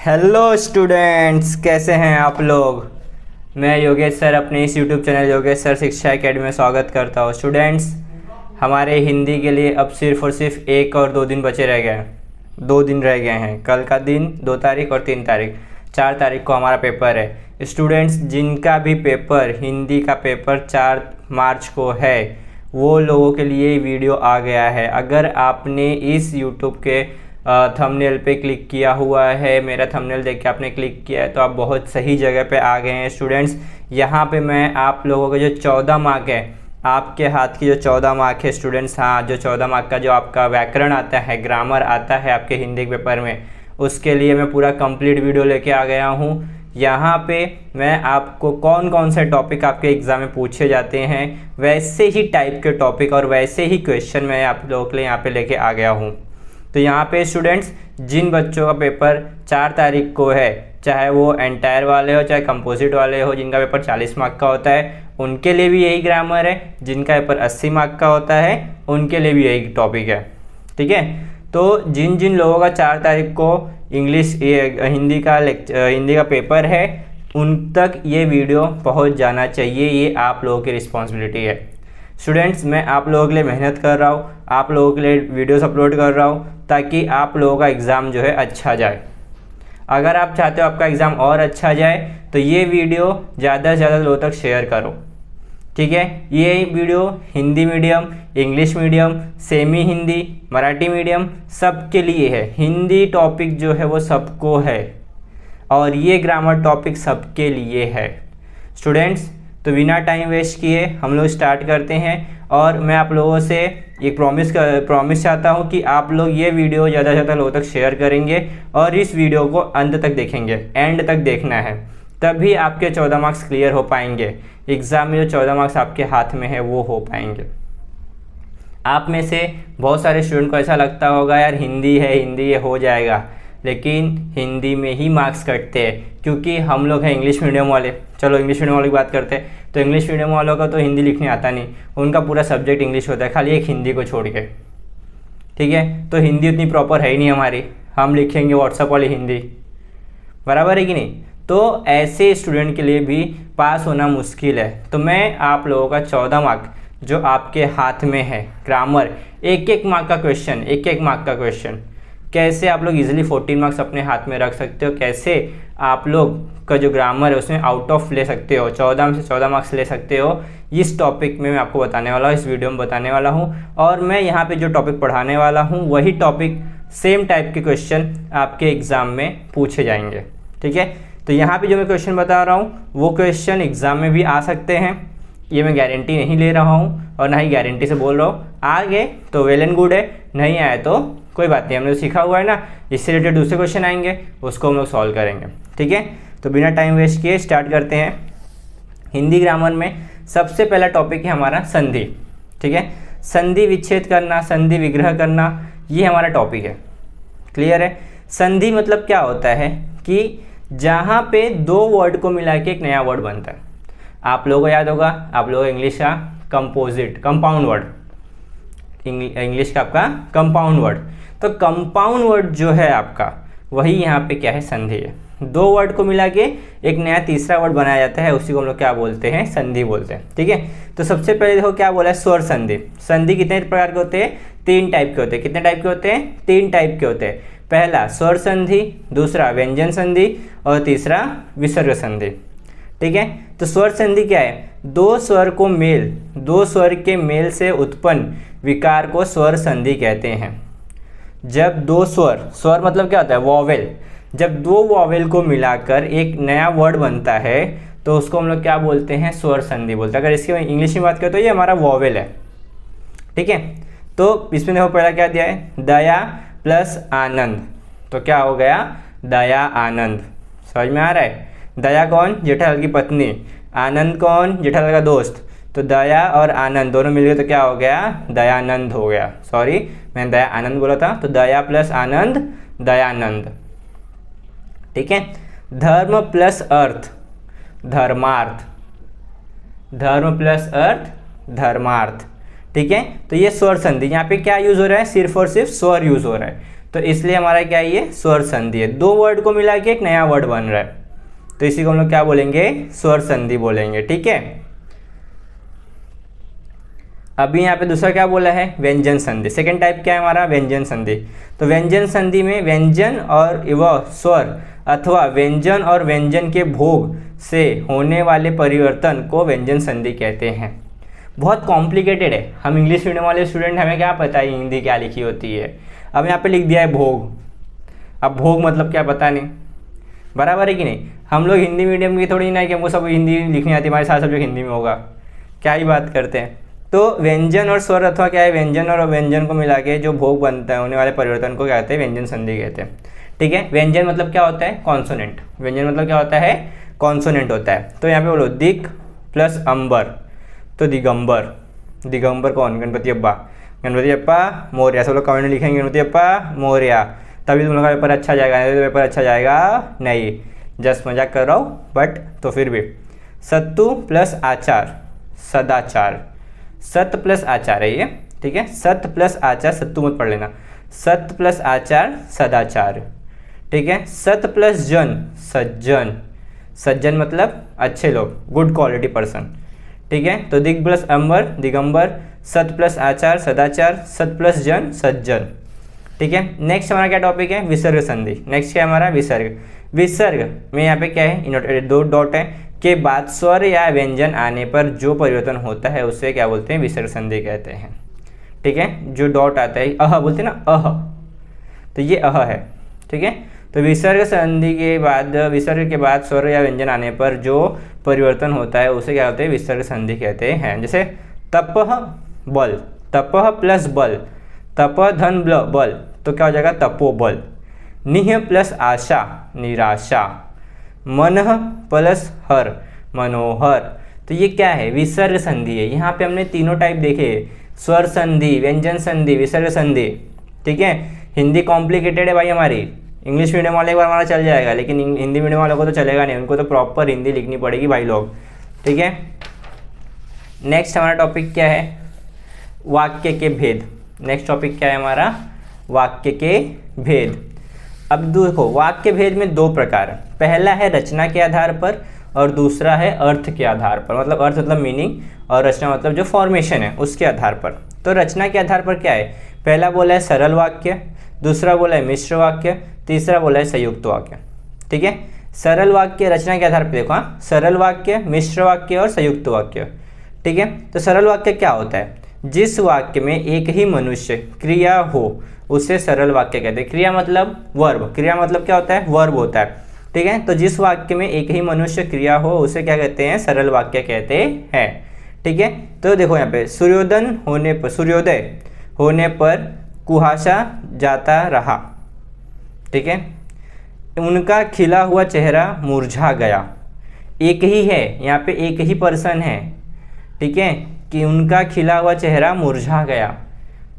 Hello students, कैसे हैं आप लोग। मैं योगेश सर अपने इस यूट्यूब चैनल योगेश सर शिक्षा एकेडमी में स्वागत करता हूँ। स्टूडेंट्स, हमारे हिंदी के लिए अब सिर्फ और सिर्फ 1 और 2 दिन बचे रह गए हैं। 2 दिन रह गए हैं, कल का दिन 2 तारीख और 3 तारीख, 4 तारीख को हमारा पेपर है। स्टूडेंट्स, जिनका भी पेपर हिंदी का पेपर 4 मार्च को है, वो लोगों के लिए वीडियो आ गया है। अगर आपने इस यूट्यूब के थंबनेल पे क्लिक किया हुआ है, मेरा थंबनेल देख के आपने क्लिक किया है, तो आप बहुत सही जगह पे आ गए हैं। स्टूडेंट्स, यहाँ पे मैं आप लोगों के जो 14 मार्क है, आपके हाथ की जो 14 मार्क है स्टूडेंट्स, हाँ, जो 14 मार्क का जो आपका व्याकरण आता है, ग्रामर आता है आपके हिंदी के पेपर में, उसके लिए मैं पूरा कंप्लीट वीडियो लेके आ गया हूँ। यहाँ पे मैं आपको कौन कौन से टॉपिक आपके एग्ज़ाम में पूछे जाते हैं, वैसे ही टाइप के टॉपिक और वैसे ही क्वेश्चन मैं आप लोगों के लिए यहाँ पे लेके आ गया हूँ। तो यहाँ पे स्टूडेंट्स, जिन बच्चों का पेपर 4 तारीख को है, चाहे वो एंटायर वाले हो चाहे कंपोजिट वाले हो, जिनका पेपर 40 मार्क का होता है, उनके लिए भी यही ग्रामर है। जिनका पेपर 80 मार्क का होता है, उनके लिए भी यही टॉपिक है। ठीक है, तो जिन जिन लोगों का 4 तारीख को हिंदी का पेपर है, उन तक ये वीडियो पहुँच जाना चाहिए। ये आप लोगों की रिस्पॉन्सिबिलिटी है। स्टूडेंट्स, मैं आप लोगों के लिए मेहनत कर रहा हूँ, आप लोगों के लिए वीडियोस अपलोड कर रहा हूँ, ताकि आप लोगों का एग्ज़ाम जो है अच्छा जाए। अगर आप चाहते हो आपका एग्ज़ाम और अच्छा जाए, तो ये वीडियो ज़्यादा से ज़्यादा लोगों तक शेयर करो। ठीक है, ये video Hindi medium, English medium, semi Hindi, Marathi medium सबके लिए है। हिंदी टॉपिक जो है वो सबको है, और ये ग्रामर टॉपिक सबके लिए है। स्टूडेंट्स, तो बिना टाइम वेस्ट किए हम लोग स्टार्ट करते हैं। और मैं आप लोगों से एक प्रॉमिस चाहता हूँ कि आप लोग ये वीडियो ज़्यादा से ज़्यादा लोगों तक शेयर करेंगे और इस वीडियो को अंत तक देखेंगे, एंड तक देखना है, तभी आपके 14 मार्क्स क्लियर हो पाएंगे। एग्ज़ाम में जो 14 मार्क्स आपके हाथ में है वो हो पाएंगे। आप में से बहुत सारे स्टूडेंट को ऐसा लगता होगा, यार हिंदी है, हिंदी ये हो जाएगा, लेकिन हिंदी में ही मार्क्स कटते हैं, क्योंकि हम लोग हैं इंग्लिश मीडियम वाले। चलो इंग्लिश मीडियम वालों की बात करते हैं, तो इंग्लिश मीडियम वालों का तो हिंदी लिखने आता नहीं, उनका पूरा सब्जेक्ट इंग्लिश होता है, खाली एक हिंदी को छोड़ के। ठीक है, तो हिंदी उतनी प्रॉपर है ही नहीं हमारी, हम लिखेंगे व्हाट्सएप वाली हिंदी, बराबर है कि नहीं। तो ऐसे स्टूडेंट के लिए भी पास होना मुश्किल है। तो मैं आप लोगों का 14 मार्क जो आपके हाथ में है, ग्रामर, एक मार्क का क्वेश्चन, कैसे आप लोग इजीली 14 मार्क्स अपने हाथ में रख सकते हो, कैसे आप लोग का जो ग्रामर है उसमें आउट ऑफ ले सकते हो, 14 में से 14 मार्क्स ले सकते हो, इस टॉपिक में मैं आपको बताने वाला हूँ, इस वीडियो में बताने वाला हूँ। और मैं यहाँ पे जो टॉपिक पढ़ाने वाला हूँ, वही टॉपिक सेम टाइप के क्वेश्चन आपके एग्ज़ाम में पूछे जाएंगे। ठीक है, तो यहाँ पे जो मैं क्वेश्चन बता रहा हूँ, वो क्वेश्चन एग्ज़ाम में भी आ सकते हैं, ये मैं गारंटी नहीं ले रहा हूँ और ना ही गारंटी से बोल रहा हूँ। आ गए तो वेल एंड गुड है, नहीं आए तो कोई बात नहीं, हमने तो सीखा हुआ है ना, इससे रिलेटेड दूसरे क्वेश्चन आएंगे, उसको हम लोग सॉल्व करेंगे। ठीक है, तो बिना टाइम वेस्ट किए स्टार्ट करते हैं। हिंदी ग्रामर में सबसे पहला टॉपिक है हमारा संधि। ठीक है, संधि विच्छेद करना, संधि विग्रह करना, ये हमारा टॉपिक है। क्लियर है। संधि मतलब क्या होता है कि जहाँ पे 2 वर्ड को मिला के एक नया वर्ड बनता है। आप लोगों को याद होगा, आप लोगों को इंग्लिश का कंपाउंड वर्ड, इंग्लिश का आपका कंपाउंड वर्ड, तो कंपाउंड वर्ड जो है आपका, वही यहाँ पे क्या है, संधि है। 2 वर्ड को मिला के एक नया तीसरा वर्ड बनाया जाता है, उसी को हम लोग क्या बोलते हैं, संधि बोलते हैं। ठीक है, तो सबसे पहले देखो क्या बोला है, स्वर संधि। संधि कितने प्रकार के होते हैं, 3 टाइप के होते हैं। कितने टाइप के होते हैं, 3 टाइप के होते हैं। पहला स्वर संधि, दूसरा व्यंजन संधि और तीसरा विसर्ग संधि। ठीक है, तो स्वर संधि क्या है, 2 स्वर के मेल से उत्पन्न विकार को स्वर संधि कहते हैं। जब 2 स्वर मतलब क्या होता है, वॉवेल, जब 2 वॉवेल को मिलाकर एक नया वर्ड बनता है, तो उसको हम लोग क्या बोलते हैं, स्वर संधि बोलते हैं। अगर इसकी इंग्लिश में बात करें तो ये हमारा वॉवेल है। ठीक है, तो इसमें देखो पहला क्या दिया है, दया प्लस आनंद, तो क्या हो गया, दया आनंद। समझ में आ रहा है। दया कौन, जेठालाल की पत्नी, आनंद कौन, जेठालाल का दोस्त, तो दया और आनंद दोनों मिल गए तो क्या हो गया, दयानंद हो गया। सॉरी, मैंने दया आनंद बोला था, तो दया प्लस आनंद, दयानंद। ठीक है, धर्म प्लस अर्थ, धर्मार्थ, धर्म प्लस अर्थ, धर्मार्थ। ठीक है, तो ये स्वर संधि, यहाँ पे क्या यूज हो रहा है, सिर्फ और सिर्फ स्वर यूज हो रहा है। तो इसलिए हमारा क्या है, ये स्वर संधि है। दो वर्ड को मिला के एक नया वर्ड बन रहा है, तो इसी को हम लोग क्या बोलेंगे, स्वर संधि बोलेंगे। ठीक है, अभी यहाँ पे दूसरा क्या बोला है, व्यंजन संधि। सेकेंड टाइप क्या है हमारा, व्यंजन संधि। तो व्यंजन संधि में व्यंजन और व स्वर अथवा व्यंजन और व्यंजन के भोग से होने वाले परिवर्तन को व्यंजन संधि कहते हैं। बहुत कॉम्प्लिकेटेड है, हम इंग्लिश मीडियम वाले स्टूडेंट, हमें क्या पता है हिंदी क्या लिखी होती है। अब यहाँ पे लिख दिया है भोग, अब भोग मतलब क्या पता नहीं, बराबर है कि नहीं। हम लोग हिंदी मीडियम की थोड़ी ना है कि हमको सब हिंदी लिखनी आती है, हमारे साथ सब्जेक्ट हिंदी में होगा, क्या ही बात करते हैं। तो व्यंजन और स्वर अथवा क्या है, व्यंजन और व्यंजन को मिला के जो भोग बनता है, होने वाले परिवर्तन को क्या कहते हैं, व्यंजन संधि कहते हैं। ठीक है, व्यंजन मतलब क्या होता है, कॉन्सोनेंट। व्यंजन मतलब क्या होता है, कॉन्सोनेंट होता है। तो यहाँ पे बोलो दिक प्लस अंबर, तो दिगंबर। दिगंबर कौन, गणपति अप्पा। गणपति अप्पा मोरया, सब लोग कमेंट में लिखेंगे गणपति अप्पा मोरया, तभी तुम लोग का पेपर अच्छा जाएगा, नहीं तो पेपर अच्छा जाएगा नहीं। जस्ट मजाक कर रहा हूँ बट तो फिर भी। सत्तु प्लस आचार, सदाचार। सत प्लस आचार है ये, ठीक है, सत प्लस आचार, सत्तु मत पढ़ लेना। सत प्लस आचार सदाचार। ठीक है, सत प्लस जन, सज्जन। सज्जन मतलब अच्छे लोग, गुड क्वालिटी पर्सन। ठीक है, तो दिग प्लस अंबर, दिगंबर। सत प्लस आचार, सदाचार। सत प्लस जन, सज्जन। ठीक है, नेक्स्ट हमारा क्या टॉपिक है, विसर्ग संधि। नेक्स्ट क्या है हमारा, विसर्ग। विसर्ग में यहाँ पे क्या है, दो डॉट है, के बाद स्वर या व्यंजन आने पर जो परिवर्तन होता है उसे क्या बोलते हैं, विसर्ग संधि कहते हैं। ठीक है, जो डॉट आता है, अह बोलते हैं ना, अह, तो ये अह है। ठीक है, तो विसर्ग संधि के बाद, विसर्ग के बाद स्वर या व्यंजन आने पर जो परिवर्तन होता है उसे क्या होते हैं, विसर्ग संधि कहते हैं। जैसे तपह बल, तपह प्लस बल, तपह धन बल, तो क्या हो जाएगा, तपोबल। निह प्लस आशा, निराशा। मनः प्लस हर, मनोहर। तो ये क्या है, विसर्ग संधि है। यहाँ पे हमने तीनों टाइप देखे, स्वर संधि, व्यंजन संधि, विसर्ग संधि। ठीक है, हिंदी कॉम्प्लिकेटेड है भाई हमारी, इंग्लिश मीडियम वाले एक बार हमारा चल जाएगा, लेकिन हिंदी मीडियम वालों को तो चलेगा नहीं, उनको तो प्रॉपर हिंदी लिखनी पड़ेगी भाई लोग। ठीक है, नेक्स्ट हमारा टॉपिक क्या है, वाक्य के भेद। नेक्स्ट टॉपिक क्या है हमारा, वाक्य के भेद। अब देखो, वाक्य भेद में दो प्रकार, पहला है रचना के आधार पर और दूसरा है अर्थ के आधार पर। मतलब अर्थ मतलब मीनिंग और रचना मतलब जो फॉर्मेशन है उसके आधार पर। तो रचना के आधार पर क्या है, पहला बोला है सरल वाक्य, दूसरा बोला है मिश्र वाक्य, तीसरा बोला है संयुक्त वाक्य। ठीक है, सरल वाक्य रचना के आधार पर देखो, हाँ, सरल वाक्य, मिश्र वाक्य और संयुक्त वाक्य। ठीक है, तो सरल वाक्य क्या होता है, जिस वाक्य में एक ही मनुष्य क्रिया हो उसे सरल वाक्य कहते हैं। क्रिया मतलब वर्ब, क्रिया मतलब क्या होता है, वर्ब होता है। ठीक है, तो जिस वाक्य में एक ही मनुष्य क्रिया हो उसे क्या कहते हैं, सरल वाक्य कहते हैं। ठीक है, तो देखो यहाँ पे सूर्योदय होने पर, सूर्योदय होने पर कुहासा जाता रहा। ठीक है, उनका खिला हुआ चेहरा मुरझा गया। एक ही है यहाँ पे, एक ही पर्सन है। ठीक है, कि उनका खिला हुआ चेहरा मुरझा गया,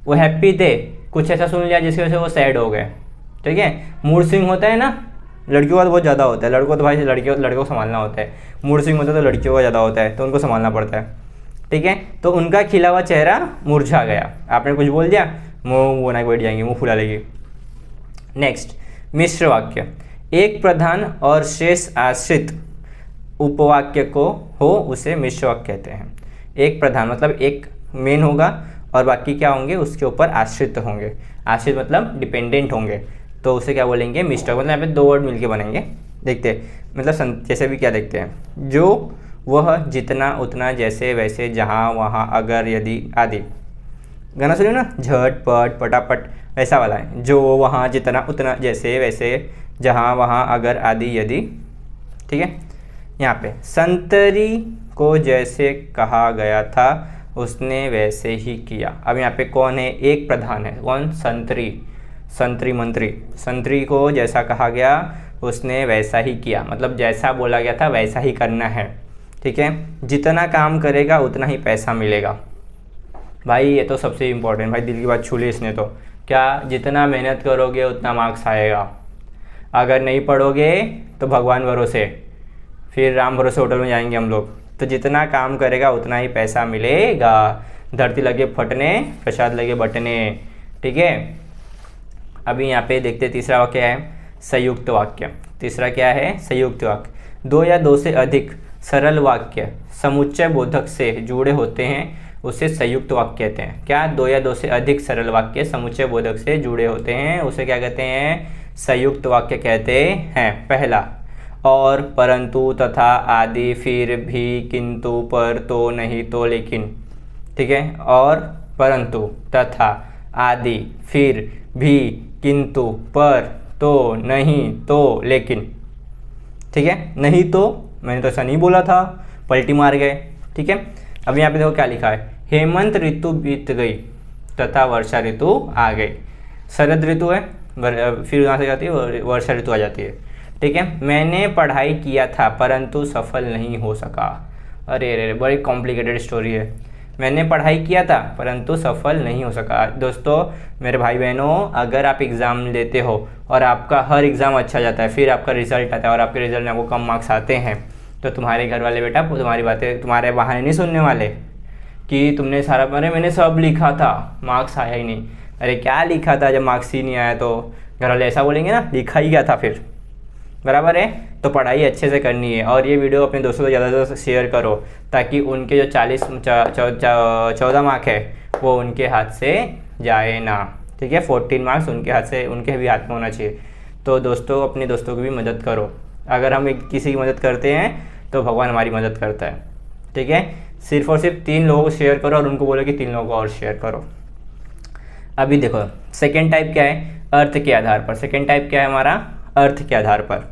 वो हैप्पी थे, कुछ ऐसा सुन लिया जिसकी वजह से वो सैड हो गए। ठीक है, मूड स्विंग होता है ना, लड़कियों का तो बहुत ज़्यादा होता है, लड़कों तो भाई लड़कियों को संभालना होता है, मूड स्विंग होता है तो लड़कियों का ज़्यादा होता है, तो उनको संभालना पड़ता है। ठीक है, तो उनका खिला हुआ चेहरा मुरझा गया, आपने कुछ बोल दिया, मुँह बना के बैठ जाएंगे, मुँह फुला लेगी। नेक्स्ट, मिश्र वाक्य। एक प्रधान और शेष आश्रित उपवाक्य को हो उसे मिश्र वाक्य कहते हैं। एक प्रधान मतलब एक मेन होगा और बाकी क्या होंगे, उसके ऊपर आश्रित होंगे। आश्रित मतलब डिपेंडेंट होंगे, तो उसे क्या बोलेंगे, मिश्र। मतलब यहाँ पे दो वर्ड मिलके बनेंगे। देखते हैं, मतलब जैसे भी क्या देखते हैं, जो, वह, जितना, उतना, जैसे, वैसे, जहाँ, वहाँ, अगर, यदि आदि। गाना सुनिए ना, झटपट पटापट, वैसा वाला है, जो, वहाँ, जितना, उतना, जैसे, वैसे, जहाँ, वहाँ, अगर, आदि, यदि। ठीक है, यहाँ पे संतरी को जैसे कहा गया था उसने वैसे ही किया। अब यहाँ पे कौन है, एक प्रधान है, कौन, संतरी, संतरी मंत्री। संतरी को जैसा कहा गया उसने वैसा ही किया, मतलब जैसा बोला गया था वैसा ही करना है। ठीक है, जितना काम करेगा उतना ही पैसा मिलेगा। भाई ये तो सबसे इम्पोर्टेंट, भाई दिल की बात छू ली इसने तो। क्या, जितना मेहनत करोगे उतना मार्क्स आएगा, अगर नहीं पढ़ोगे तो भगवान भरोसे, फिर राम भरोसे होटल में जाएंगे हम लोग। तो जितना काम करेगा उतना ही पैसा मिलेगा। धरती लगे फटने, प्रसाद लगे बटने। ठीक है, अभी यहाँ पे देखते तीसरा वाक्य है संयुक्त वाक्य। तीसरा क्या है? संयुक्त वाक्य। दो या दो से अधिक सरल वाक्य समुच्चय बोधक से जुड़े होते हैं उसे संयुक्त वाक्य कहते हैं। क्या? दो या दो से अधिक सरल वाक्य समुच्चय बोधक से जुड़े होते हैं उसे क्या कहते हैं? संयुक्त वाक्य कहते हैं। पहला, और, परंतु, तथा, आदि, फिर, भी, किंतु, पर, तो, नहीं, तो, लेकिन। ठीक है, और, परंतु, तथा, आदि, फिर, भी, किंतु, पर, तो, नहीं, तो, लेकिन। ठीक है, नहीं तो मैंने तो ऐसा नहीं बोला था, पलटी मार गए। ठीक है, अब यहाँ पे देखो क्या लिखा है, हेमंत ऋतु बीत गई तथा वर्षा ऋतु आ गई। शरद ऋतु है, फिर यहाँ से जाती है वर्षा ऋतु आ जाती है। ठीक है, मैंने पढ़ाई किया था परंतु सफल नहीं हो सका। अरे अरे, बड़ी कॉम्प्लिकेटेड स्टोरी है। मैंने पढ़ाई किया था परंतु सफल नहीं हो सका। दोस्तों, मेरे भाई बहनों, अगर आप एग्ज़ाम लेते हो और आपका हर एग्ज़ाम अच्छा जाता है, फिर आपका रिजल्ट आता है और आपके रिजल्ट में आपको कम मार्क्स आते हैं, तो तुम्हारे घर वाले बेटा तुम्हारी बातें, तुम्हारे बहाने नहीं सुनने वाले कि तुमने सारा, अरे मैंने सब लिखा था, मार्क्स आया ही नहीं। अरे क्या लिखा था जब मार्क्स ही नहीं आया? तो घर वाले ऐसा बोलेंगे ना, लिखा ही क्या था फिर। बराबर है, तो पढ़ाई अच्छे से करनी है। और ये वीडियो अपने दोस्तों को ज़्यादा से ज़्यादा शेयर करो ताकि उनके जो 14 मार्क है वो उनके हाथ से जाए ना। ठीक है, 14 मार्क्स उनके हाथ से, उनके भी हाथ में होना चाहिए। तो दोस्तों, अपने दोस्तों की भी मदद करो। अगर हम किसी की मदद करते हैं तो भगवान हमारी मदद करता है। ठीक है, सिर्फ और सिर्फ 3 लोगों को शेयर करो और उनको बोलो कि 3 लोगों को और शेयर करो। अभी देखो सेकेंड टाइप क्या है? अर्थ के आधार पर। सेकेंड टाइप क्या है हमारा? अर्थ के आधार पर।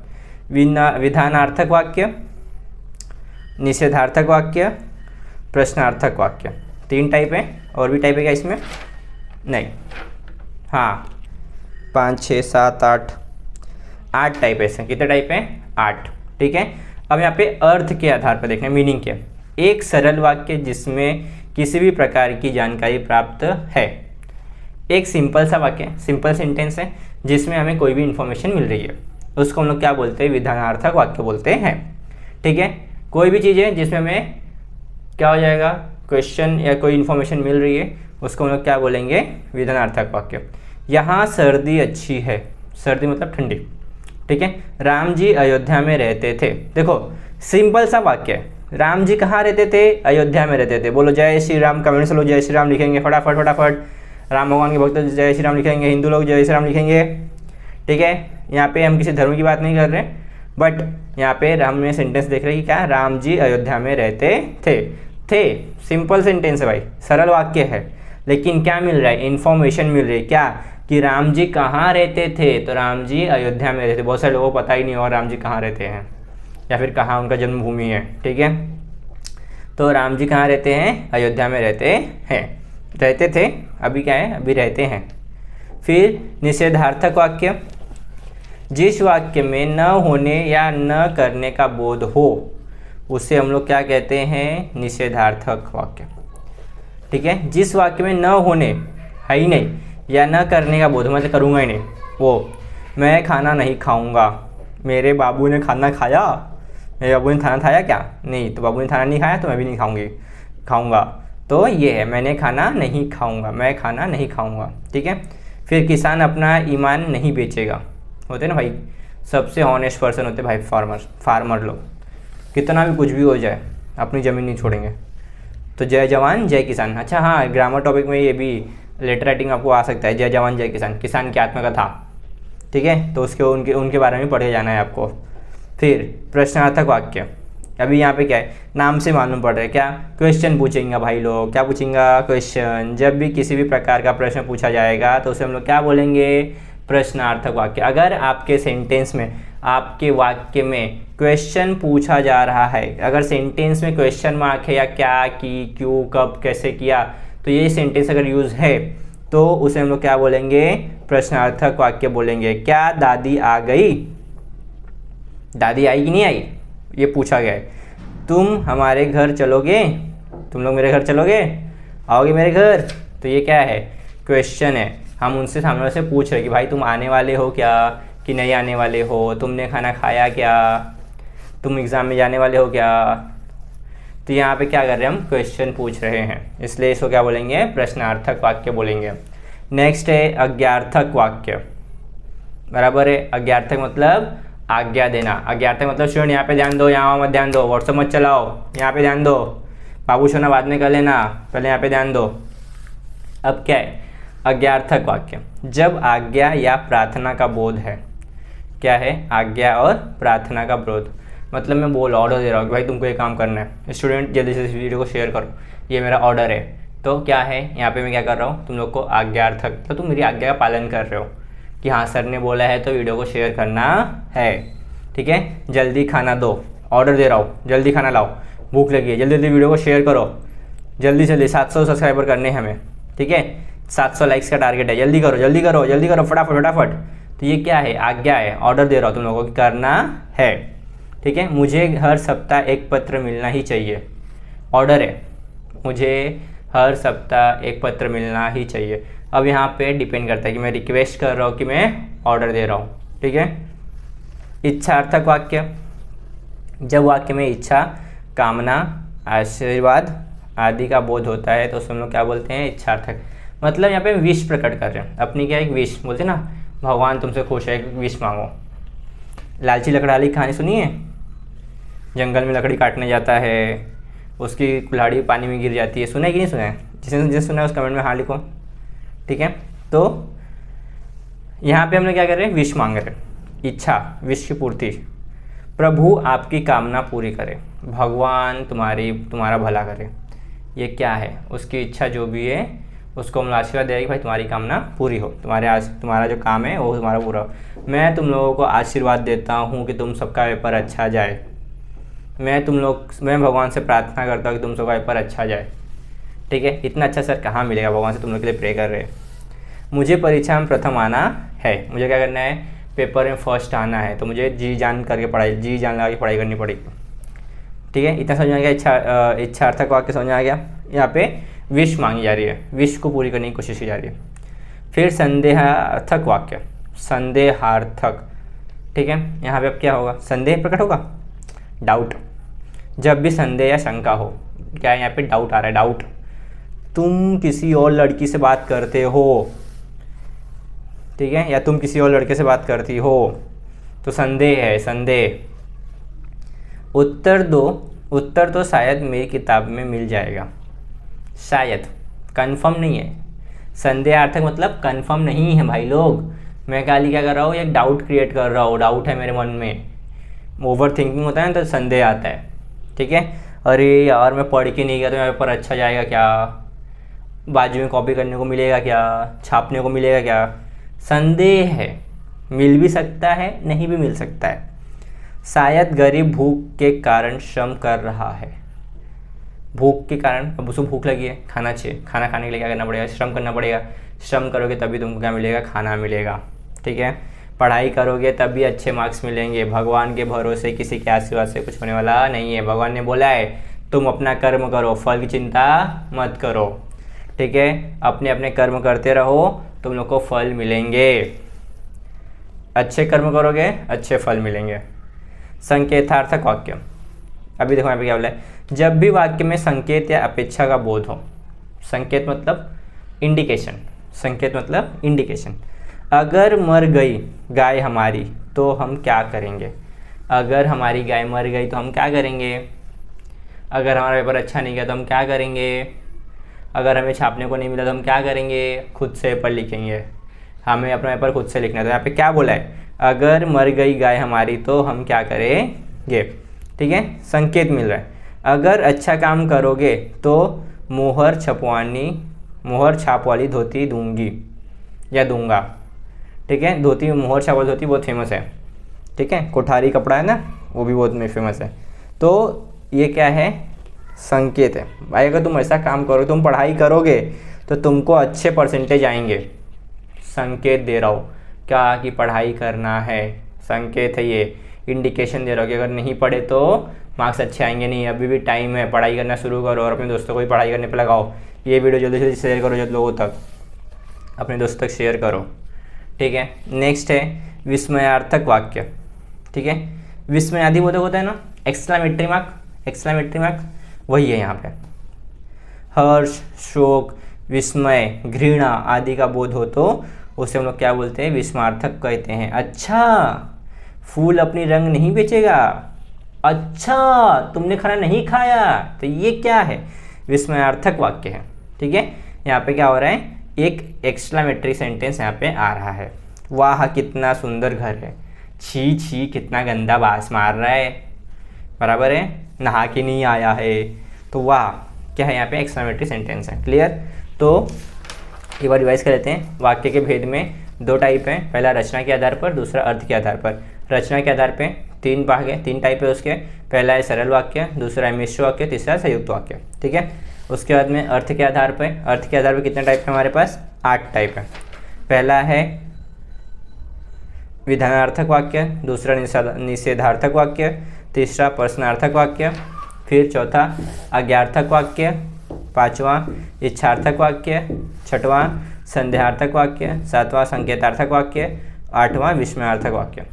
विधानार्थक वाक्य, निषेधार्थक वाक्य, प्रश्नार्थक वाक्य। 3 टाइप है। और भी टाइप है क्या इसमें? नहीं, हाँ, 5, 6, 7, 8 टाइप है। कितने टाइप हैं? 8। ठीक है, अब यहाँ पे अर्थ के आधार पर देखना, मीनिंग क्या? एक सरल वाक्य जिसमें किसी भी प्रकार की जानकारी प्राप्त है। एक सिंपल सा वाक्य, सिंपल सेंटेंस है जिसमें हमें कोई भी इंफॉर्मेशन मिल रही है, उसको हम लोग क्या बोलते हैं? विधानार्थक वाक्य बोलते हैं। ठीक है, कोई भी चीज़ है जिसमें हमें क्या हो जाएगा? क्वेश्चन या कोई इन्फॉर्मेशन मिल रही है, उसको हम लोग क्या बोलेंगे? विधानार्थक वाक्य। यहाँ सर्दी अच्छी है, सर्दी मतलब ठंडी। ठीक है, राम जी अयोध्या में रहते थे। देखो सिंपल सा वाक्य है, राम जी कहाँ रहते थे? अयोध्या में रहते थे। बोलो जय श्री राम, कमेंट्स लोग जय श्री राम लिखेंगे फटाफट फटाफट। राम भगवान के भक्त जय श्री राम लिखेंगे, हिंदू लोग जय श्री राम लिखेंगे। ठीक है, यहाँ पे हम किसी धर्म की बात नहीं कर रहे, बट यहाँ पे हम ने सेंटेंस देख रहे हैं कि क्या? राम जी अयोध्या में रहते थे। सिंपल सेंटेंस है भाई, सरल वाक्य है, लेकिन क्या मिल रहा है? इन्फॉर्मेशन मिल रही है। क्या? कि राम जी कहाँ रहते थे? तो राम जी अयोध्या में रहते। बहुत सारे लोगों को पता ही नहीं होगा राम जी कहाँ रहते हैं या फिर कहाँ उनका जन्मभूमि है। ठीक है, तो राम जी कहाँ रहते हैं? अयोध्या में रहते हैं, रहते थे, अभी क्या है? अभी रहते हैं। फिर निषेधार्थक वाक्य, जिस वाक्य में न होने या न करने का बोध हो उसे हम लोग क्या कहते हैं? निषेधार्थक वाक्य। ठीक है, जिस वाक्य में न होने है ही नहीं या न करने का बोध, मतलब करूँगा ही नहीं, वो मैं खाना नहीं खाऊंगा, मेरे बाबू ने खाना खाया, मेरे बाबू ने खाना खाया क्या? नहीं, तो बाबू ने खाना नहीं खाया तो मैं भी नहीं खाऊंगा। तो ये है, मैंने खाना नहीं खाऊंगा, मैं खाना नहीं खाऊंगा। ठीक है, फिर किसान अपना ईमान नहीं बेचेगा। होते ना भाई, सबसे ऑनेस्ट पर्सन होते भाई फार्मर लोग, कितना भी कुछ भी हो जाए अपनी ज़मीन नहीं छोड़ेंगे। तो जय जवान जय किसान। अच्छा हाँ, ग्रामर टॉपिक में ये भी लेटर राइटिंग आपको आ सकता है, जय जवान जय किसान, किसान की आत्मकथा। ठीक है, तो उसके उनके बारे में पढ़े जाना है आपको। फिर प्रश्नार्थक वाक्य, अभी यहाँ पे क्या है? नाम से मालूम पड़ रहा है क्या? क्वेश्चन पूछेंगे भाई लोग। क्या पूछेंगे? क्वेश्चन। जब भी किसी भी प्रकार का प्रश्न पूछा जाएगा तो उसे हम लोग क्या बोलेंगे? प्रश्नार्थक वाक्य। अगर आपके सेंटेंस में, आपके वाक्य में क्वेश्चन पूछा जा रहा है, अगर सेंटेंस में क्वेश्चन मार्क है या क्या, की, क्यों, कब, कैसे किया, तो ये सेंटेंस अगर यूज़ है तो उसे हम लोग क्या बोलेंगे? प्रश्नार्थक वाक्य बोलेंगे। क्या दादी आ गई? दादी आई कि नहीं आई, ये पूछा गया है। तुम हमारे घर चलोगे? तुम लोग मेरे घर चलोगे? आओगे मेरे घर? तो ये क्या है? क्वेश्चन है। हम उनसे सामने से पूछ रहे कि भाई तुम आने वाले हो क्या कि नहीं आने वाले हो, तुमने खाना खाया क्या, तुम एग्ज़ाम में जाने वाले हो क्या। तो यहाँ पे क्या कर रहे हैं? हम क्वेश्चन पूछ रहे हैं, इसलिए इसको क्या बोलेंगे? प्रश्नार्थक वाक्य बोलेंगे। नेक्स्ट है अज्ञार्थक वाक्य। बराबर है। अज्ञार्थक मतलब आज्ञा देना। अज्ञार्थक मतलब स्टूडेंट यहाँ पे ध्यान दो, यहाँ मत ध्यान दो, व्हाट्सअप मत चलाओ, यहाँ पे ध्यान दो, बाबू सोना बाद में कर लेना, पहले यहाँ पे ध्यान दो। अब क्या है अज्ञार्थक वाक्य, जब आज्ञा या प्रार्थना का बोध है। क्या है आज्ञा और प्रार्थना का बोध, मतलब मैं बोल ऑर्डर दे रहा हूँ कि भाई तुमको ये काम करना है, स्टूडेंट जल्दी से इस वीडियो को शेयर करो, ये मेरा ऑर्डर है। तो क्या है यहाँ पे मैं क्या कर रहा हूँ, तुम लोग को आज्ञार्थक, तो तुम मेरी आज्ञा का पालन कर रहे हो कि हाँ सर ने बोला है तो वीडियो को शेयर करना है। ठीक है, जल्दी खाना दो, ऑर्डर दे रहा हूँ, जल्दी खाना लाओ, भूख लगी है, जल्दी जल्दी वीडियो को शेयर करो, जल्दी जल्दी 700 सब्सक्राइबर करने हैं हमें। ठीक है, 700 लाइक्स का टारगेट है, जल्दी करो जल्दी करो जल्दी करो, फटाफट फटाफट। तो ये क्या है आज्ञा है, ऑर्डर दे रहा हूँ तुम लोगों को कि करना है। ठीक है, मुझे हर सप्ताह एक पत्र मिलना ही चाहिए, ऑर्डर है, मुझे हर सप्ताह एक पत्र मिलना ही चाहिए। अब यहाँ पे डिपेंड करता है कि मैं रिक्वेस्ट कर रहा हूँ कि मैं ऑर्डर दे रहा हूँ। ठीक है, इच्छार्थक वाक्य, जब वाक्य में इच्छा, कामना, आशीर्वाद आदि का बोध होता है तो हम लोग क्या बोलते हैं इच्छार्थक। मतलब यहाँ पे विश प्रकट कर रहे हैं अपनी, क्या एक विश बोलते हैं ना, भगवान तुमसे खुश है, एक विश मांगो। लालची लकड़हारी की कहानी सुनी है, जंगल में लकड़ी काटने जाता है, उसकी कुल्हाड़ी पानी में गिर जाती है, सुना है कि नहीं सुना है? जिसने सुना है उस कमेंट में हाँ लिखो। ठीक है, तो यहाँ पे हम लोग क्या कर रहे हैं विश मांग रहे हैं, इच्छा विश की पूर्ति, प्रभु आपकी कामना पूरी करे, भगवान तुम्हारा भला करे। ये क्या है उसकी इच्छा जो भी है उसको हम आशीर्वाद देगा कि भाई तुम्हारी कामना पूरी हो, तुम्हारा जो काम है वो तुम्हारा पूरा हो। मैं तुम लोगों को आशीर्वाद देता हूँ कि तुम सबका पेपर अच्छा जाए, मैं भगवान से प्रार्थना करता हूँ कि तुम सबका पेपर अच्छा जाए। ठीक है, इतना अच्छा सर कहाँ मिलेगा, भगवान से तुम लोग के लिए प्रे कर रहे हैं। मुझे परीक्षा में प्रथम आना है, मुझे क्या करना है पेपर में फर्स्ट आना है, तो मुझे जी जान लगा के पढ़ाई करनी पड़ेगी। ठीक है, इतना समझ आ गया। इच्छार्थक वाक्य समझ आ गया। यहाँ पे विश मांगी जा रही है, विश को पूरी करने की कोशिश की जा रही है। फिर संदेहार्थक वाक्य, संदेहार्थक। ठीक है, यहाँ पे अब क्या होगा, संदेह प्रकट होगा, डाउट। जब भी संदेह या शंका हो, क्या है यहाँ पे डाउट आ रहा है, डाउट, तुम किसी और लड़की से बात करते हो, ठीक है, या तुम किसी और लड़के से बात करती हो, तो संदेह है, संदेह। उत्तर तो शायद मेरी किताब में मिल जाएगा, शायद कंफर्म नहीं है। संदेहार्थक मतलब कंफर्म नहीं है भाई लोग, मैं खाली क्या कर रहा हूँ एक डाउट क्रिएट कर रहा हूँ, डाउट है मेरे मन में, ओवर थिंकिंग होता है ना तो संदेह आता है। ठीक है, अरे यार मैं पढ़ के नहीं गया तो मेरा पेपर अच्छा जाएगा क्या, बाजू में कॉपी करने को मिलेगा क्या, छापने को मिलेगा क्या, संदेह है, मिल भी सकता है नहीं भी मिल सकता है। शायद गरीब भूख के कारण श्रम कर रहा है, भूख के कारण, अब उसको भूख लगी है, खाना चाहिए, खाना खाने के लिए क्या करना पड़ेगा, श्रम करना पड़ेगा, श्रम करोगे तभी तुमको क्या मिलेगा, खाना मिलेगा। ठीक है, पढ़ाई करोगे तभी अच्छे मार्क्स मिलेंगे, भगवान के भरोसे किसी के आशीर्वाद से कुछ होने वाला नहीं है। भगवान ने बोला है तुम अपना कर्म करो, फल की चिंता मत करो। ठीक है, अपने अपने कर्म करते रहो, तुम लोग को फल मिलेंगे, अच्छे कर्म करोगे अच्छे फल मिलेंगे। संकेतार्थक वाक्य, अभी देखो यहाँ पे क्या बोला है, जब भी वाक्य में संकेत या अपेक्षा का बोध हो, संकेत मतलब इंडिकेशन, संकेत मतलब इंडिकेशन। अगर मर गई गाय हमारी तो हम क्या करेंगे, अगर हमारी गाय मर गई तो हम क्या करेंगे, अगर हमारा पेपर अच्छा नहीं गया तो हम क्या करेंगे, अगर हमें छापने को नहीं मिला तो हम क्या करेंगे, खुद से पेपर लिखेंगे, हमें अपना पेपर खुद से लिखना है। तो यहाँ पे क्या बोला है, अगर मर गई गाय हमारी तो हम क्या करेंगे। ठीक है, संकेत मिल रहा है। अगर अच्छा काम करोगे तो मोहर छाप वाली धोती दूंगी या दूंगा। ठीक है, धोती मोहर छाप वाली धोती बहुत फेमस है। ठीक है, कोठारी कपड़ा है ना, वो भी बहुत फेमस है। तो ये क्या है, संकेत है भाई, अगर तुम ऐसा काम करोगे, तुम पढ़ाई करोगे तो तुमको अच्छे परसेंटेज आएंगे। संकेत दे रहा हूँ क्या कि पढ़ाई करना है, संकेत है ये, इंडिकेशन दे रहा हूँ कि अगर नहीं पढ़े तो मार्क्स अच्छे आएंगे नहीं, अभी भी टाइम है, पढ़ाई करना शुरू करो और अपने दोस्तों को भी पढ़ाई करने पर लगाओ। ये वीडियो जल्दी से शेयर करो, जब लोगों तक, अपने दोस्तों तक शेयर करो। ठीक है, नेक्स्ट है विस्मयार्थक वाक्य। ठीक है, विस्मयादिबोधक होता है ना, एक्सक्लेमेटरी मार्क, वही है यहाँ पे। हर्ष, शोक, विस्मय, घृणा आदि का बोध हो तो उसे हम लोग क्या बोलते हैं, विस्मयार्थक कहते हैं। अच्छा, फूल अपनी रंग नहीं बेचेगा, अच्छा तुमने खाना नहीं खाया, तो ये क्या है, विस्मयार्थक वाक्य है। ठीक है, यहाँ पे क्या हो रहा है, एक एक्सक्लेमेटरी सेंटेंस यहाँ पे आ रहा है। वाह कितना सुंदर घर है, छी छी कितना गंदा बास मार रहा है, बराबर है, नहा के नहीं आया है। तो वाह क्या है, यहाँ पे एक्सक्लेमेटरी सेंटेंस है। क्लियर। तो एक बार रिवाइज कर लेते हैं। वाक्य के भेद में दो टाइप हैं, पहला रचना के आधार पर, दूसरा अर्थ के आधार पर। रचना के आधार पे तीन भाग है, तीन टाइप है उसके। पहला है सरल वाक्य, दूसरा है मिश्र वाक्य, तीसरा संयुक्त वाक्य। ठीक है, उसके बाद में अर्थ के आधार पर। अर्थ के आधार पर कितने टाइप है हमारे पास, 8 टाइप है। पहला है विधानार्थक वाक्य, दूसरा निषेधार्थक वाक्य, तीसरा प्रश्नार्थक वाक्य, फिर चौथा आज्ञार्थक वाक्य, पांचवा इच्छार्थक वाक्य, छठवां संदेहार्थक वाक्य, सातवां संकेतार्थक वाक्य, आठवां विस्मयार्थक वाक्य।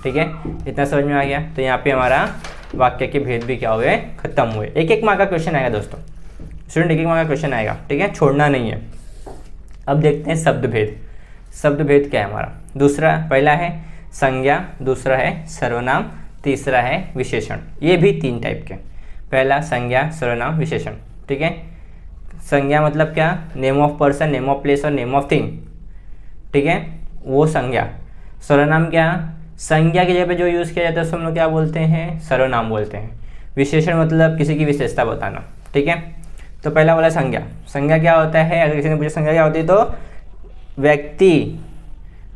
ठीक है, इतना समझ में आ गया। तो यहाँ पे हमारा वाक्य के भेद भी क्या हुए, खत्म हुए। एक एक मार्क का क्वेश्चन आएगा दोस्तों, स्टूडेंट एक एक मार्क का क्वेश्चन आएगा। ठीक है, छोड़ना नहीं है। अब देखते हैं शब्द भेद। शब्द भेद क्या है हमारा, दूसरा, पहला है संज्ञा, दूसरा है सर्वनाम, तीसरा है विशेषण। ये भी 3 टाइप के, पहला संज्ञा, सर्वनाम, विशेषण। ठीक है, संज्ञा मतलब क्या, name of person, name of place और नेम ऑफ थिंग। ठीक है, वो संज्ञा। सर्वनाम क्या, संज्ञा की जगह पे जो यूज़ किया जाता है उसको हम लोग क्या बोलते हैं, सर्वनाम बोलते हैं। विशेषण मतलब किसी की विशेषता बताना। ठीक है, तो पहला वाला संज्ञा। संज्ञा क्या होता है, अगर किसी ने पूछा संज्ञा क्या होती है, तो व्यक्ति,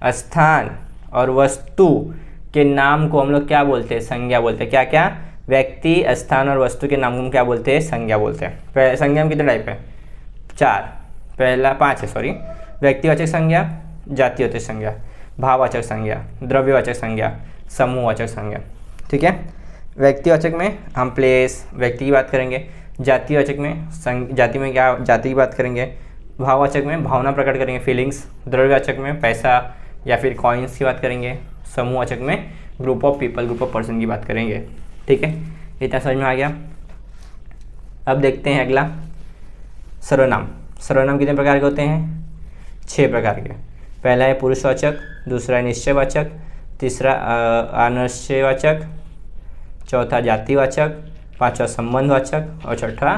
स्थान और वस्तु के नाम को हम लोग क्या बोलते हैं, संज्ञा बोलते हैं। क्या क्या, व्यक्ति, स्थान और वस्तु के नाम को हम क्या बोलते हैं, संज्ञा बोलते हैं। संज्ञा में कितने टाइप है, 4, पहला 5 है सॉरी। व्यक्तिवाचक संज्ञा, जातिवाचक संज्ञा, भाववाचक संज्ञा, द्रव्यवाचक संज्ञा, समूहवाचक संज्ञा। ठीक है, व्यक्तिवाचक में हम प्लेस, व्यक्ति की बात करेंगे। जातिवाचक में जाति में क्या, जाति की बात करेंगे। भाववाचक में भावना प्रकट करेंगे, फीलिंग्स। द्रव्यवाचक में पैसा या फिर कॉइन्स की बात करेंगे। समूहवाचक में group of people, group of person की बात करेंगे। ठीक है, इतना समझ में आ गया। अब देखते हैं अगला, सर्वनाम। सर्वनाम कितने प्रकार के होते हैं, 6 प्रकार के। पहला है पुरुषवाचक, दूसरा है निश्चयवाचक, तीसरा अनिश्चयवाचक, चौथा जातिवाचक, पांचवा संबंधवाचक और छठा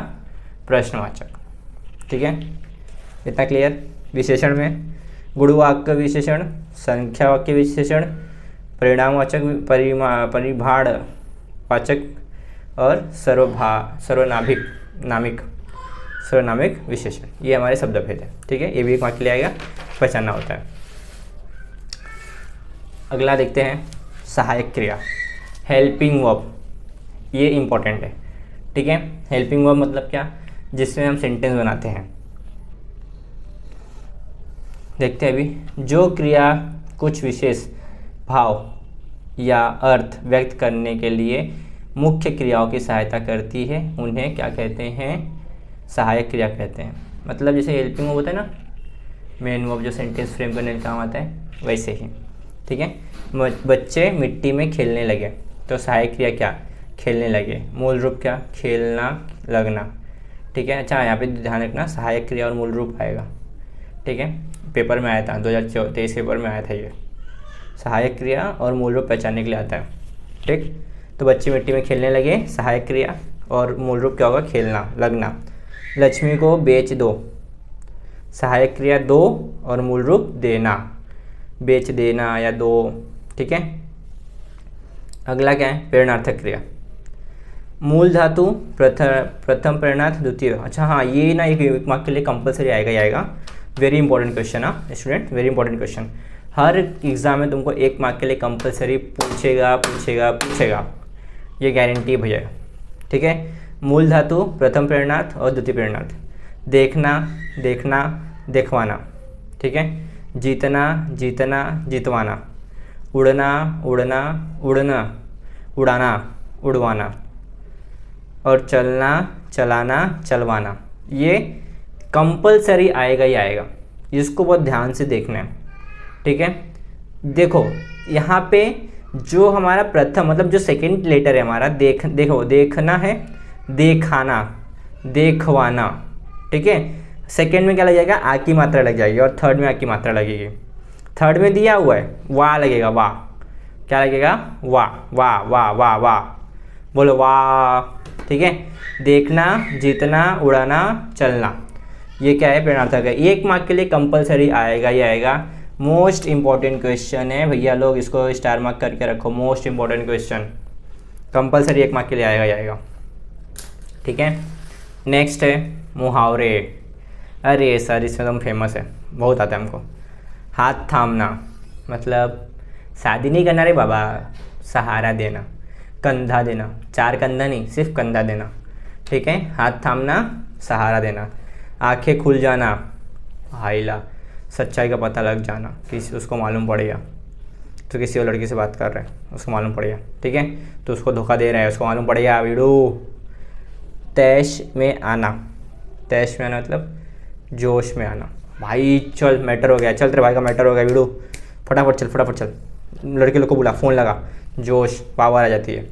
प्रश्नवाचक। ठीक है, इतना क्लियर। विशेषण में गुणवाक्य विशेषण, संख्या वाक्य विशेषण, परिणामवाचक, परिभाषवाचक और सर्वनामिक विशेषण। ये हमारे शब्द भेद है। ठीक है, ये भी एक मार्क के लिए आएगा, पहचानना होता है। अगला देखते हैं सहायक क्रिया, हेल्पिंग वर्ब। ये इंपॉर्टेंट है। ठीक है, हेल्पिंग वर्ब मतलब क्या, जिसमें हम सेंटेंस बनाते हैं। देखते हैं अभी, जो क्रिया कुछ विशेष भाव या अर्थ व्यक्त करने के लिए मुख्य क्रियाओं की सहायता करती है, उन्हें क्या कहते हैं, सहायक क्रिया कहते हैं। मतलब जैसे हेल्पिंग वर्ब होता है ना, मेन वर्ब जो सेंटेंस फ्रेम करने का काम आता है, वैसे ही। ठीक है, बच्चे मिट्टी में खेलने लगे, तो सहायक क्रिया क्या, खेलने लगे। मूल रूप क्या, खेलना, लगना। ठीक है, अच्छा यहाँ पे ध्यान रखना, सहायक क्रिया और मूल रूप आएगा। ठीक है, पेपर में आया था, 2023 पेपर में आया था ये, सहायक क्रिया और मूल रूप पहचानने के लिए आता है। ठीक, तो बच्चे मिट्टी में खेलने लगे, सहायक क्रिया, और मूल रूप क्या होगा, खेलना, लगना। लक्ष्मी को बेच दो, सहायक क्रिया दो और मूल रूप देना, बेच देना या दो। ठीक है, अगला क्या है, प्रेरणार्थक क्रिया। मूल धातु प्रथम प्रेरणार्थ द्वितीय। अच्छा हाँ, ये ना एक मार्क के लिए कंपलसरी आएगा ही आएगा। वेरी इंपॉर्टेंट क्वेश्चन है स्टूडेंट, वेरी इंपॉर्टेंट क्वेश्चन। हर एग्जाम में तुमको 1 मार्क के लिए कंपलसरी पूछेगा, ये गारंटी भैया। ठीक है, मूल धातु प्रथम प्रेरणार्थ और द्वितीय प्रेरणार्थ। देखना, देखना, देखवाना। ठीक है, जीतना, जीतना, जितवाना। उड़ना, उड़ना, उड़ना, उड़ाना, उड़वाना। और चलना, चलाना, चलवाना। ये कंपलसरी आएगा ही आएगा, इसको बहुत ध्यान से देखना है। ठीक है, देखो यहाँ पे जो हमारा प्रथम मतलब जो सेकंड लेटर है हमारा, देखो देखना है, देखाना, देखवाना। ठीक है, सेकंड में क्या लग जाएगा, आ की मात्रा लग जाएगी और थर्ड में आ की मात्रा लगेगी। थर्ड में दिया हुआ है वाह लगेगा, वाह। क्या लगेगा? वाह वाह वाह वाह वाह, बोलो वाह। ठीक है, देखना, जीतना, उड़ाना, चलना, ये क्या है? प्रेरणार्थक है। 1 मार्क के लिए कंपलसरी आएगा ही आएगा। मोस्ट इंपॉर्टेंट क्वेश्चन है भैया, लोग इसको स्टार मार्क करके रखो। Most important question compulsory 1 mark के लिए आएगा ही आएगा। ठीक है, नेक्स्ट है मुहावरे। अरे सर इसमें तो हम फेमस है, बहुत आता है हमको। हाथ थामना मतलब शादी नहीं करना रे बाबा, सहारा देना, कंधा देना, 4 कंधा नहीं, सिर्फ कंधा देना। ठीक है, हाथ थामना, सहारा देना। आंखें खुल जाना, हाइला, सच्चाई का पता लग जाना, किसी उसको मालूम पड़ गया तो किसी और लड़की से बात कर रहे हैं, उसको मालूम पड़ गया। ठीक है, तो उसको धोखा दे रहा है, उसको मालूम पड़ गया। वीडू, तैश में आना, तैश में आना मतलब जोश में आना। भाई चल मैटर हो गया, चल तेरे भाई का मैटर हो गया वीडू, फटाफट चल फटाफट चल, लड़के लोग को बुला, फ़ोन लगा, जोश पावर आ जाती है।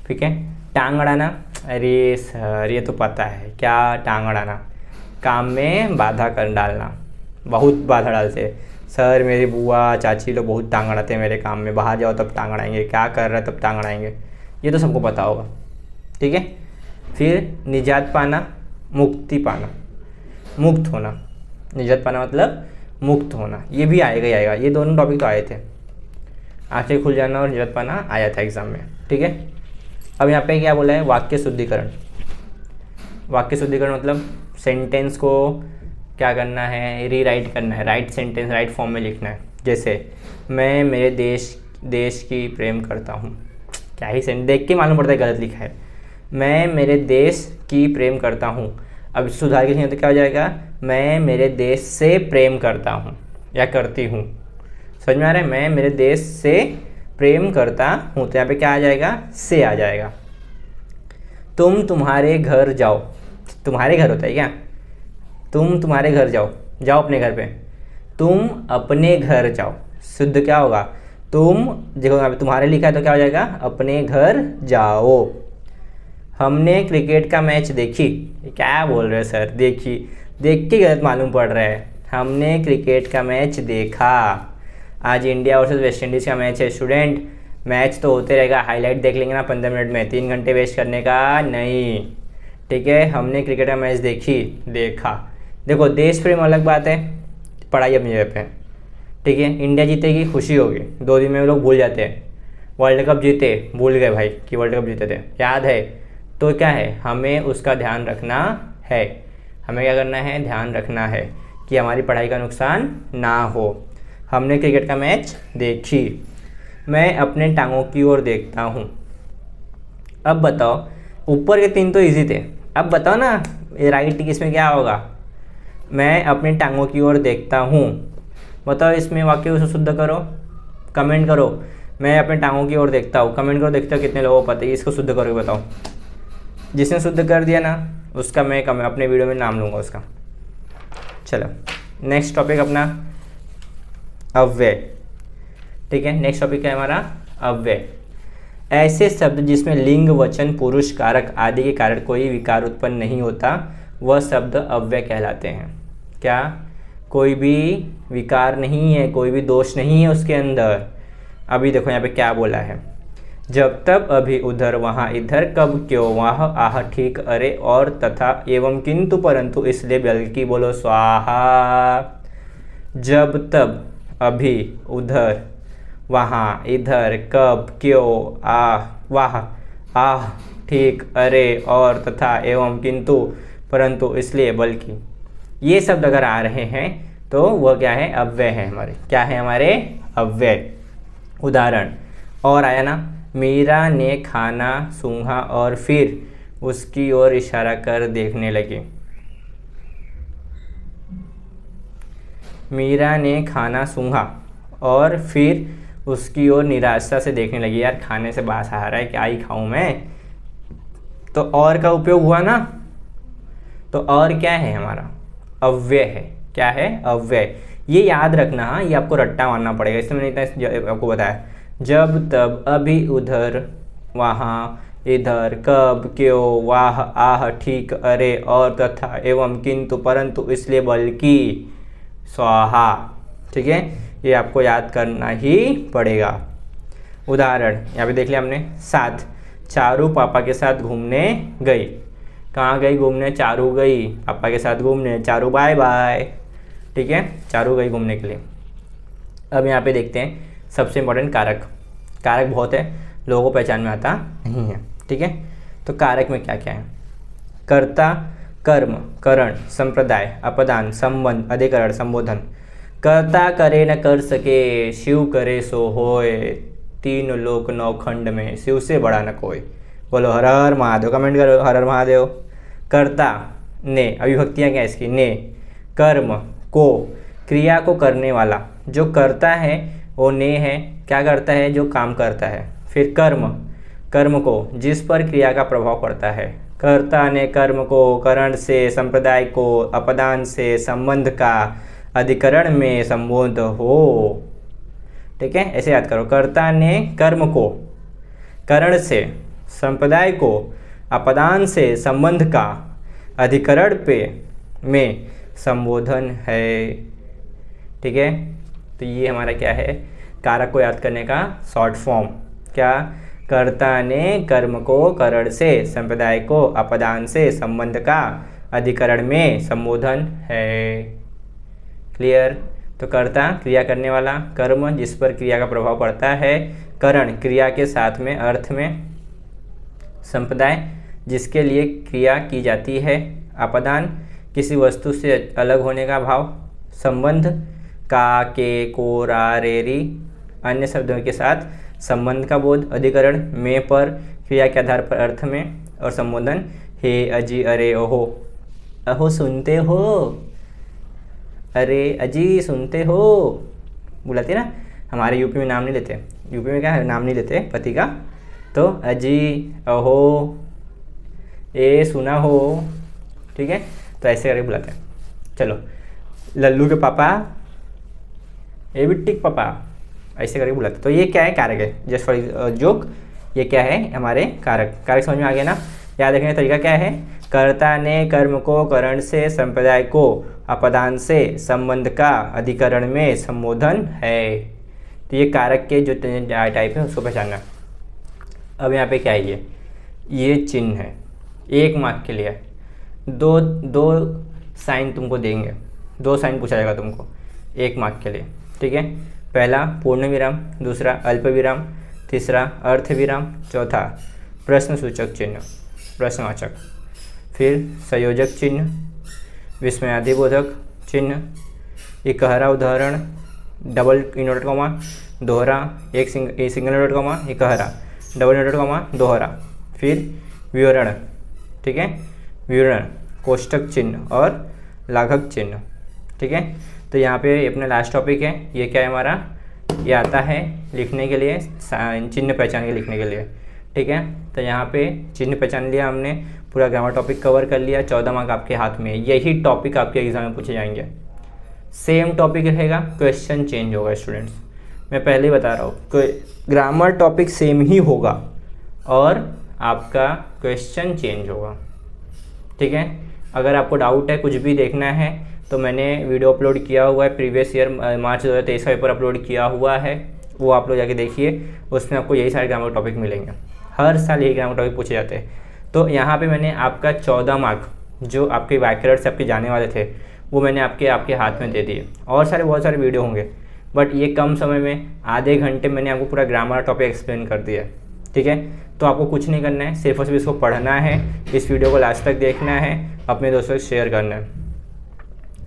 ठीक है, टांग अड़ाना। अरे सर ये तो पता है, क्या टांग अड़ाना? काम में बाधा कर डालना, बहुत बाधा डालते हैं सर। मेरी बुआ चाची लोग बहुत टांग अड़ाते हैं मेरे काम में, बाहर जाओ तब टांग अड़ाएंगे, क्या कर रहा है तब टांग अड़ाएंगे, ये तो सबको पता होगा। ठीक है, फिर निजात पाना, मुक्ति पाना, मुक्त होना। निजात पाना मतलब मुक्त होना, ये भी आएगा ही आएगा। ये दोनों टॉपिक तो आए थे, आंखें खुल जाना और निजात पाना आया था एग्जाम में। ठीक है, अब यहाँ पे क्या बोला है? वाक्य शुद्धिकरण। वाक्य शुद्धिकरण मतलब सेंटेंस को क्या करना है? रीराइट करना है, राइट सेंटेंस राइट फॉर्म में लिखना है। जैसे मैं मेरे देश की प्रेम करता हूँ, क्या ही सेंटेंस, देख के मालूम पड़ता है गलत लिखा है। मैं मेरे देश की प्रेम करता हूँ, अब सुधार के लिए तो क्या हो जाएगा? मैं मेरे देश से प्रेम करता हूँ या करती हूँ। समझ में आ रहा है? मैं मेरे देश से प्रेम करता हूँ, तो यहाँ पे क्या आ जाएगा? से आ जाएगा। तुम तुम्हारे घर जाओ, तुम्हारे घर होता है क्या? तुम तुम्हारे घर जाओ, जाओ अपने घर पे। तुम अपने घर जाओ, शुद्ध क्या होगा? तुम, देखो यहाँ पे तुम्हारे लिखा है तो क्या हो जाएगा? अपने घर जाओ। हमने क्रिकेट का मैच देखी, क्या बोल रहे हो सर? देखी, देख के गलत मालूम पड़ रहा है। हमने क्रिकेट का मैच देखा। आज इंडिया वर्सेस वेस्ट इंडीज़ का मैच है स्टूडेंट, मैच तो होते रहेगा, हाईलाइट देख लेंगे ना 15 मिनट में, 3 घंटे वेस्ट करने का नहीं। ठीक है, हमने क्रिकेट का मैच देखा। देखो देश प्रेम अलग बात है, पढ़ाई अपनी जगह पे। ठीक है, इंडिया जीतेगी, खुशी होगी, 2 दिन में लोग भूल जाते हैं। वर्ल्ड कप जीते, भूल गए भाई कि वर्ल्ड कप जीते थे, याद है? तो क्या है, हमें उसका ध्यान रखना है। हमें क्या करना है? ध्यान रखना है कि हमारी पढ़ाई का नुकसान ना हो। हमने क्रिकेट का मैच देखी। मैं अपने टांगों की ओर देखता हूँ। अब बताओ, ऊपर के 3 तो इजी थे, अब बताओ ना राइट इसमें क्या होगा? मैं अपनी टांगों की ओर देखता हूँ, बताओ इसमें वाक्य उसे शुद्ध करो, कमेंट करो। मैं अपने टांगों की ओर देखता हूँ, कमेंट करो, देखते हो कितने लोगों को पता है। इसको शुद्ध करोगे बताओ। जिसने शुद्ध कर दिया ना उसका मैं अपने वीडियो में नाम लूँगा उसका। चलो नेक्स्ट टॉपिक अपना अव्यय। ठीक है, नेक्स्ट टॉपिक है हमारा अव्यय। ऐसे शब्द जिसमें लिंग, वचन, पुरुष, कारक आदि के कारण कोई विकार उत्पन्न नहीं होता वह शब्द अव्यय कहलाते हैं। क्या? कोई भी विकार नहीं है, कोई भी दोष नहीं है उसके अंदर। अभी देखो यहाँ पे क्या बोला है? जब तब, अभी, उधर, वहाँ, इधर, कब, क्यों, वह, आह, ठीक, अरे, और, तथा, एवं, किंतु, परंतु, इसलिए, बल्कि, बोलो स्वाहा। जब तब, अभी, उधर, वहाँ, इधर, कब, क्यों, आह, वाह, आह, ठीक, अरे, और, तथा, एवं, किंतु, परंतु, इसलिए, बल्कि, ये शब्द अगर आ रहे हैं तो वह क्या है? अव्यय है हमारे। क्या है हमारे? अव्यय। उदाहरण और आया ना, मीरा ने खाना सूंघा और फिर उसकी ओर इशारा कर देखने लगी। मीरा ने खाना सूंघा और फिर उसकी ओर निराशा से देखने लगी। यार खाने से बास आ रहा है, क्या ही खाऊं मैं? तो और का उपयोग हुआ ना, तो और क्या है हमारा? अव्यय है। क्या है? अव्यय। ये याद रखना, ये आपको रट्टा मारना पड़ेगा, इसमें मैंने इतना आपको बताया। जब तब, अभी, उधर, वहाँ, इधर, कब, क्यों, वाह, आह, ठीक, अरे, और, तथा, एवं, किंतु, परंतु, इसलिए, बल्कि, स्वाहा। ठीक है, ये आपको याद करना ही पड़ेगा। उदाहरण यहाँ पे देख लिया हमने। 7, चारू पापा के साथ घूमने गई। कहाँ गई घूमने? चारू गई पापा के साथ घूमने। Charu bye bye. ठीक है, चारू गई घूमने के लिए। अब यहाँ पे देखते हैं सबसे इम्पोर्टेंट कारक। कारक बहुत है, लोगों को पहचान में आता नहीं है। ठीक है, तो कारक में क्या क्या है? कर्ता, कर्म, करण, संप्रदाय, अपदान, संबंध, अधिकरण, संबोधन। कर्ता करे न कर सके, शिव करे सो होय, तीन लोक नौ खंड में, शिव से बड़ा न कोई। बोलो हर हर महादेव, कमेंट करो हर हर महादेव। कर्ता ने, अभिभक्तियाँ क्या है इसकी? ने। कर्म को, क्रिया को करने वाला, जो करता है वो ने है, क्या करता है? जो काम करता है। फिर कर्म, कर्म को जिस पर क्रिया का प्रभाव पड़ता है। कर्ता ने कर्म को, करण से, संप्रदाय को, अपदान से, संबंध का, अधिकरण में संबोध हो। ठीक है, ऐसे याद करो। कर्ता ने कर्म को, करण से, संप्रदाय को, अपदान से, संबंध का, अधिकरण पे में संबोधन है। ठीक है, तो ये हमारा क्या है? कारक को याद करने का शॉर्ट फॉर्म। क्या? कर्ता ने कर्म को, करण से, संप्रदाय को, अपदान से, संबंध का, अधिकरण में संबोधन है। क्लियर? तो कर्ता क्रिया करने वाला, कर्म जिस पर क्रिया का प्रभाव पड़ता है, करण क्रिया के साथ में अर्थ में, संप्रदाय जिसके लिए क्रिया की जाती है, अपदान किसी वस्तु से अलग होने का भाव, संबंध का, के, को, रा, रे, री अन्य शब्दों के साथ संबंध का बोध, अधिकरण में पर क्रिया के आधार पर अर्थ में, और संबोधन हे, अजी, अरे, ओहो। अहो सुनते हो, अरे अजी सुनते हो बुलाते ना। हमारे यूपी में नाम नहीं लेते, यूपी में क्या है, नाम नहीं लेते पति का, तो अजी, अहो, ए सुना हो। ठीक है, तो ऐसे करके बुलाते हैं। चलो, लल्लू के पापा, ए बिट्टी के पापा, ऐसे करके बुलाते। तो ये क्या है? कारक है। जस्ट फॉर जोक, ये क्या है? हमारे कारक। कारक समझ में आ गया ना? याद रखने का तरीका क्या है? कर्ता ने कर्म को, करण से, संप्रदाय को, अपदान से, संबंध का, अधिकरण में संबोधन है। तो ये कारक के जो टाइप है उसको पहचानना। अब यहाँ पे क्या है? ये चिन्ह है, 1 मार्क के लिए। दो साइन तुमको देंगे, 2 साइन पूछा जाएगा तुमको 1 मार्क के लिए। ठीक है, पहला पूर्ण विराम, दूसरा अल्प विराम, तीसरा अर्थ विराम, चौथा प्रश्नसूचक चिन्ह, प्रश्नवाचक, फिर संयोजक चिन्ह, विस्मयादिबोधक चिन्ह, इकहरा उदाहरण, डबल इनवर्टेड कॉमा, दोहरा, एक सिंगल इनवर्टेड कॉमा, इकहरा, डबल इनवर्टेड कॉमा, दोहरा, फिर विवरण। ठीक है, विवरण, कोष्टक चिन्ह और लाघक चिन्ह। ठीक है, तो यहाँ पे अपना लास्ट टॉपिक है। ये क्या है हमारा? ये आता है लिखने के लिए, चिन्ह पहचान के लिखने के लिए। ठीक है, तो यहाँ पे चिन्ह पहचान लिया हमने, पूरा ग्रामर टॉपिक कवर कर लिया। 14 मार्क आपके हाथ में। यही टॉपिक आपके एग्जाम में पूछे जाएंगे। सेम टॉपिक रहेगा, क्वेश्चन चेंज होगा स्टूडेंट्स, मैं पहले ही बता रहा हूँ। ग्रामर टॉपिक सेम ही होगा और आपका क्वेश्चन चेंज होगा। ठीक है, अगर आपको डाउट है, कुछ भी देखना है, तो मैंने वीडियो अपलोड किया हुआ है, प्रीवियस ईयर मार्च 2023 का पेपर अपलोड किया हुआ है, वो आप लोग जाके देखिए। उसमें आपको यही सारे ग्रामर टॉपिक मिलेंगे। हर साल यही ग्रामर टॉपिक पूछे जाते हैं। तो यहाँ पे मैंने आपका 14 मार्क जो आपके व्याकरण से आपके जाने वाले थे, वो मैंने आपके हाथ में दे दिए। और बहुत सारे वीडियो होंगे, बट ये कम समय में आधे घंटे मैंने आपको पूरा ग्रामर टॉपिक एक्सप्लेन कर दिया। ठीक है, तो आपको कुछ नहीं करना है, सिर्फ और सिर्फ इसको पढ़ना है, इस वीडियो को लास्ट तक देखना है, अपने दोस्तों से शेयर करना है।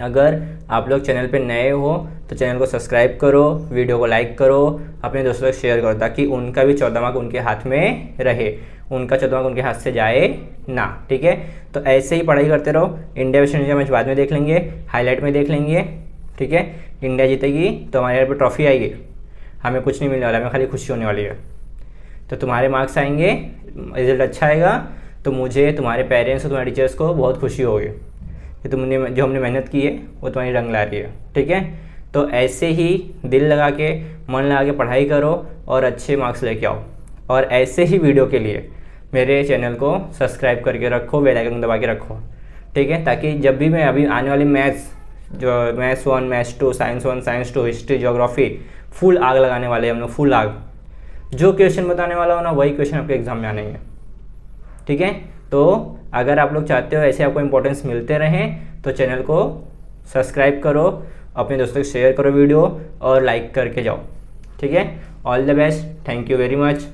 अगर आप लोग चैनल पे नए हो तो चैनल को सब्सक्राइब करो, वीडियो को लाइक करो, अपने दोस्तों से शेयर करो, ताकि उनका भी 14 मार्क उनके हाथ में रहे, उनका 14 मार्क उनके हाथ से जाए ना। ठीक है, तो ऐसे ही पढ़ाई करते रहो। इंडिया वेस्ट इंडीज का मैच बाद में देख लेंगे, हाईलाइट में देख लेंगे। ठीक है, इंडिया जीतेगी तो हमारे यहाँ पर ट्रॉफी आएगी, हमें कुछ नहीं मिलने वाला, हमें खाली खुशी होने वाली है। तो तुम्हारे मार्क्स आएंगे, रिजल्ट अच्छा आएगा, तो मुझे, तुम्हारे पेरेंट्स और तुम्हारे टीचर्स को बहुत खुशी होगी कि तुमने जो हमने मेहनत की है वो तुम्हारी रंग ला रही है। ठीक है, तो ऐसे ही दिल लगा के, मन लगा के पढ़ाई करो और अच्छे मार्क्स लेके आओ। और ऐसे ही वीडियो के लिए मेरे चैनल को सब्सक्राइब करके रखो, बेल आइकन दबा के रखो। ठीक है, ताकि जब भी मैं अभी आने वाली मैथ्स जो maths 1, maths 2, science 1, science 2, history, geography, full आग लगाने वाले हैं हम लोग, फुल आग। जो क्वेश्चन बताने वाला हो ना वही क्वेश्चन आपके एग्जाम में आने हैं, ठीक है। तो अगर आप लोग चाहते हो ऐसे आपको इंपॉर्टेंस मिलते रहें तो चैनल को सब्सक्राइब करो, अपने दोस्तों को शेयर करो वीडियो और लाइक करके जाओ, ठीक है। All the best, thank you very much.